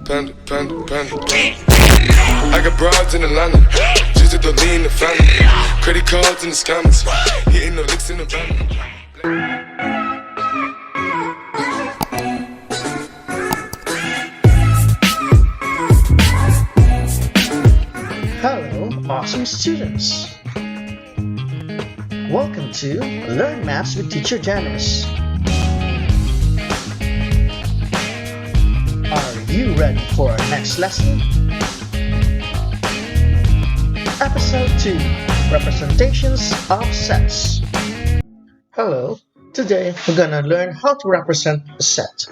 Panda. I got broads in Atlanta, just at the lean the family. Credit cards in the scammers, hitting the licks in the van. Hello, awesome students! Welcome to Learn Maths with Teacher Dennis. Are you ready for our next lesson? Episode 2, Representations of Sets. Hello, today we're gonna learn how to represent a set.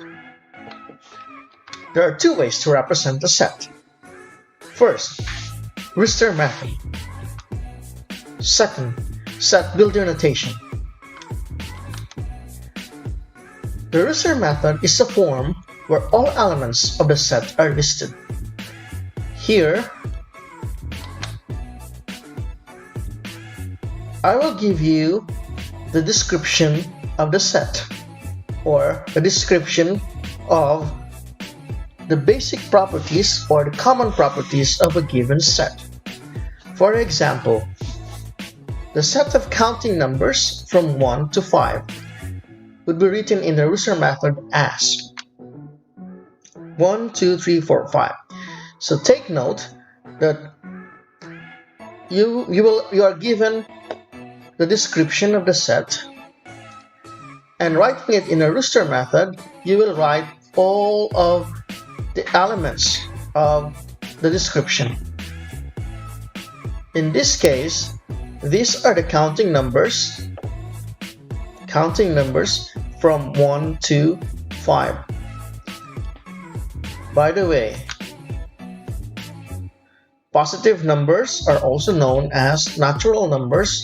There are two ways to represent a set. First, Rooster method. Second, set builder notation. The Rooster method is a form where all elements of the set are listed. Here, I will give you the description of the set, or the description of the basic properties or the common properties of a given set. For example, the set of counting numbers from 1 to 5 would be written in the Rooster method as 1, 2, 3, 4, 5. So take note that you are given the description of the set, and writing it in a Rooster method, you will write all of the elements of the description. In this case, these are the counting numbers from 1 to 5. By the way, positive numbers are also known as natural numbers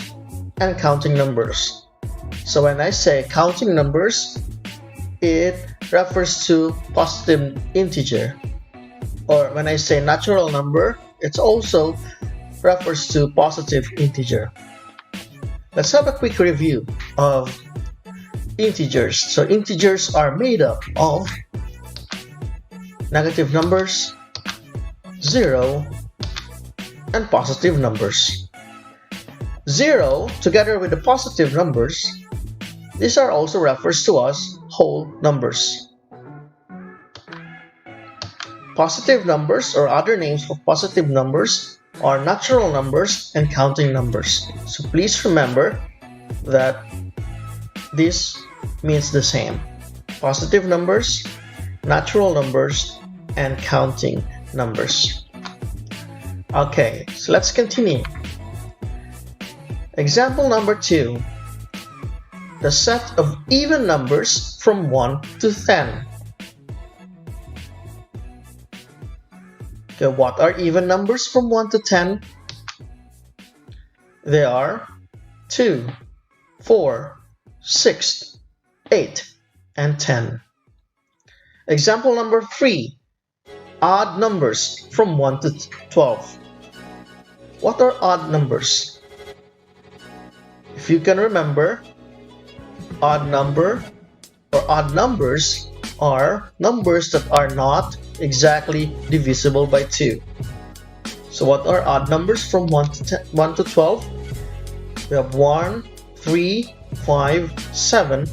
and counting numbers. So when I say counting numbers, it refers to positive integer. Or when I say natural number, it also refers to positive integer. Let's have a quick review of integers. So integers are made up of negative numbers, 0, and positive numbers. 0 together with the positive numbers, these are also referred to as whole numbers. Positive numbers, or other names of positive numbers, are natural numbers and counting numbers. So please remember that this means the same. Positive numbers, natural numbers, and counting numbers. Okay, so let's continue. Example number 2. The set of even numbers from 1 to 10. Okay, what are even numbers from 1 to 10? They are 2, 4, 6, 8, and 10. Example number 3. Odd numbers from 1 to 12. What are odd numbers? If you can remember, odd numbers are numbers that are not exactly divisible by 2. So what are odd numbers from 1 to 12? We have 1, 3, 5, 7,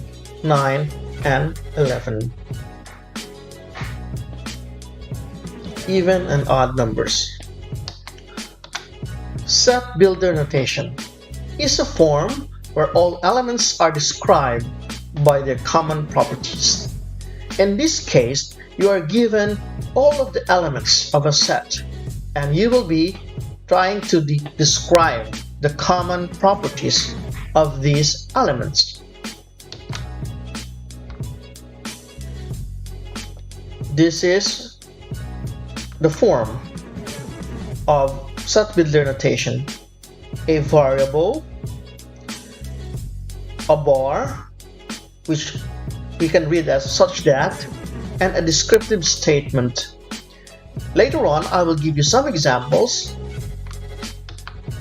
9, and 11. Even and odd numbers. Set builder notation is a form where all elements are described by their common properties. In this case, you are given all of the elements of a set, and you will be trying to describe the common properties of these elements. This is the form of set builder notation: a variable, a bar, which we can read as such that, and a descriptive statement. Later on, I will give you some examples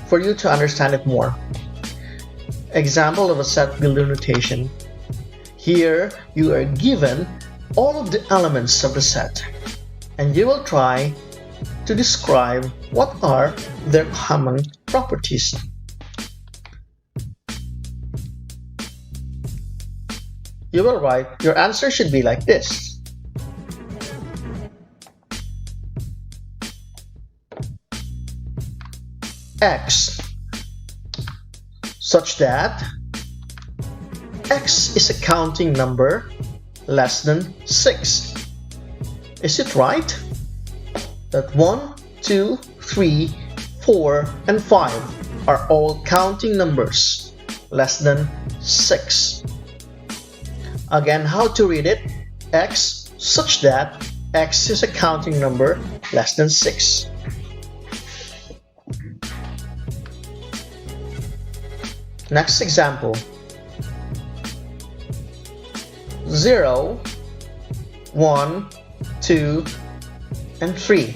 for you to understand it more. Example of a set builder notation. Here, you are given all of the elements of the set. and you will try to describe what are their common properties. You will write, your answer should be like this. X such that X is a counting number less than 6. Is it right that 1, 2, 3, 4, and 5 are all counting numbers less than 6? Again, how to read it? X such that X is a counting number less than 6. Next example. 0, 1, 2, and 3.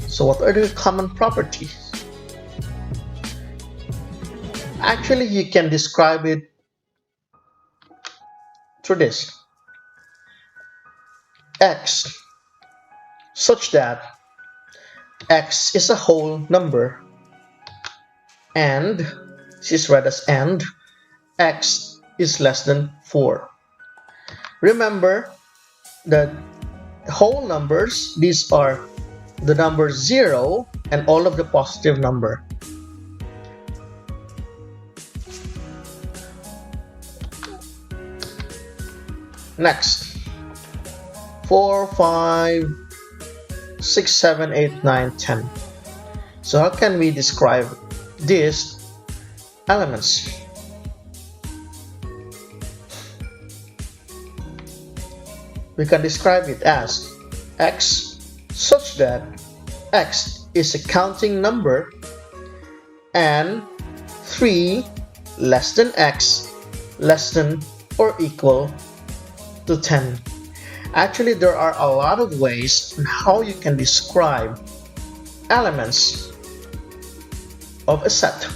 So what are the common properties? Actually, you can describe it through this. X such that X is a whole number and, this is read as and, X is less than 4. Remember that whole numbers, these are the number 0 and all of the positive number. Next, 4, 5, 6, 7, 8, 9, 10. So how can we describe these elements? We can describe it as X such that X is a counting number and 3 less than X less than or equal to 10. Actually, there are a lot of ways on how you can describe elements of a set.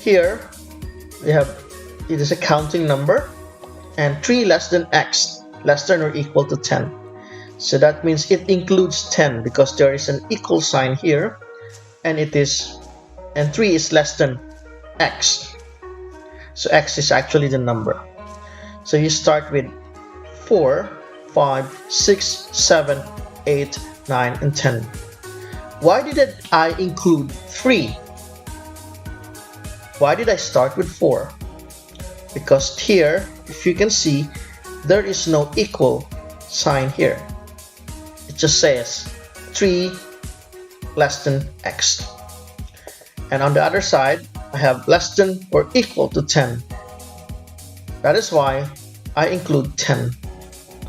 Here we have it is a counting number and 3 less than X less than or equal to 10. So that means it includes 10 because there is an equal sign here and 3 is less than X. So X is actually the number. So you start with 4, 5, 6, 7, 8, 9, and 10. Why did I include 3? Why did I start with 4? Because here, if you can see, there is no equal sign here. It just says 3 less than X. And on the other side, I have less than or equal to 10. That is why I include 10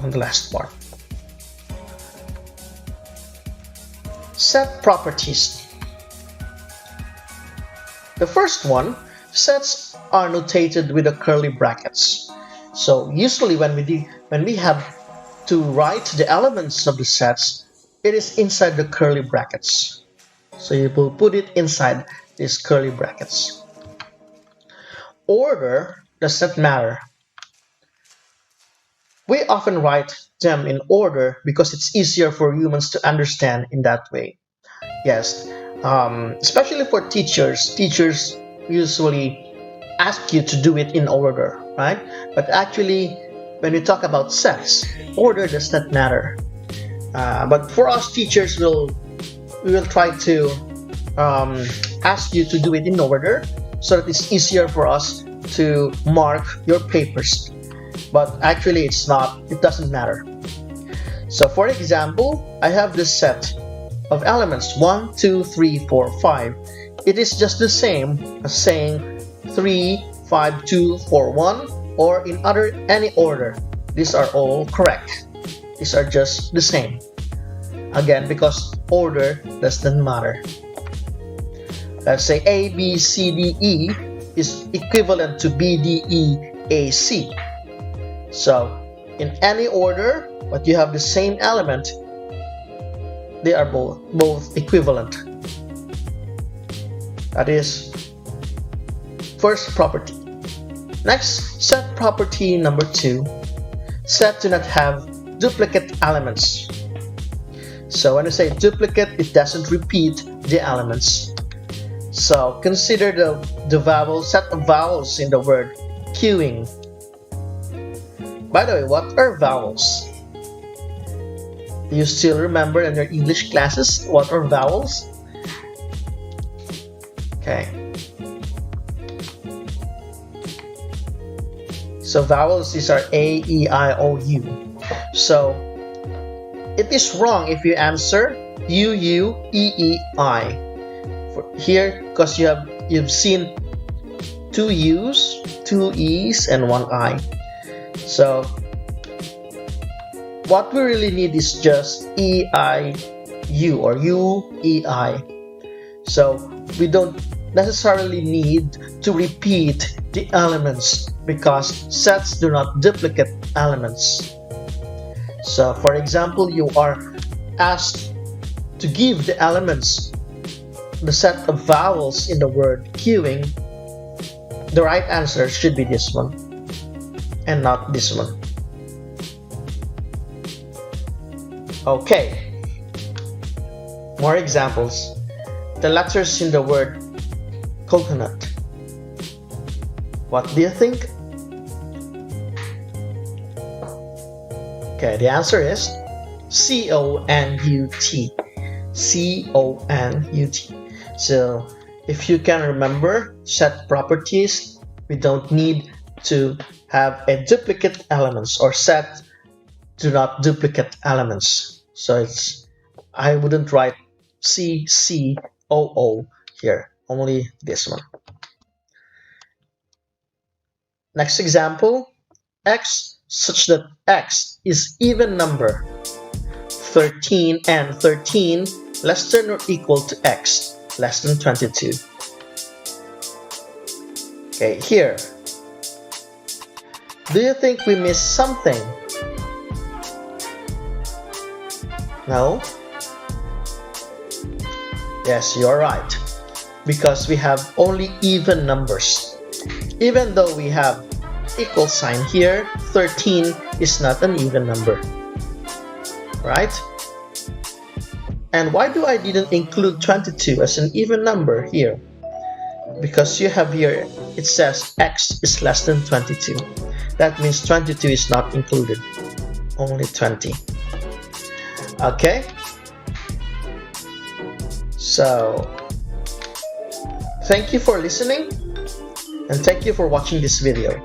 on the last part. Set properties. The first one, sets are notated with the curly brackets. So usually when we have to write the elements of the sets, it is inside the curly brackets. So you will put it inside these curly brackets. Order does not matter. We often write them in order because it's easier for humans to understand in that way. Yes, especially for teachers. Teachers usually ask you to do it in order, right? But actually, when we talk about sets, order does not matter. But for us teachers, we will try to ask you to do it in order so that it's easier for us to mark your papers. But actually, it doesn't matter. So for example, I have this set of elements 1, 2, 3, 4, 5. It is just the same as saying 3, 5, 2, 4, 1, or in any order. These are all correct. These are just the same. Again, because order doesn't matter. Let's say A, B, C, D, E is equivalent to B, D, E, A, C. So in any order, but you have the same element, they are both equivalent. That is first property. Next, set property number 2. Set do not have duplicate elements. So when you say duplicate, it doesn't repeat the elements. So consider the vowel set of vowels in the word queuing. By the way, what are vowels? Do you still remember in your English classes what are vowels? Okay. So vowels, these are A, E, I, O, U. So it is wrong if you answer U, U, E, E, I. Here, because you've seen two U's, two E's, and one I. So what we really need is just E, I, U, or U, E, I. So we don't necessarily need to repeat the elements because sets do not duplicate elements. So for example, you are asked to give the elements, the set of vowels in the word queuing. The right answer should be this one and not this one. Okay, more examples. The letters in the word coconut. What do you think? Okay, the answer is C-O-N-U-T. C-O-N-U-T. So if you can remember set properties, we don't need to have a duplicate elements, or set do not duplicate elements. So I wouldn't write C-C-O-O here, only this one. Next example, x such that x is even number 13 and 13 less than or equal to x less than 22. Okay, here. Do you think we missed something? No? Yes, you're right. Because we have only even numbers. Even though we have equal sign here, 13 is not an even number. Right? And why do I didn't include 22 as an even number here? Because you have here, it says x is less than 22. That means 22 is not included. Only 20. Okay? So, thank you for listening, and thank you for watching this video.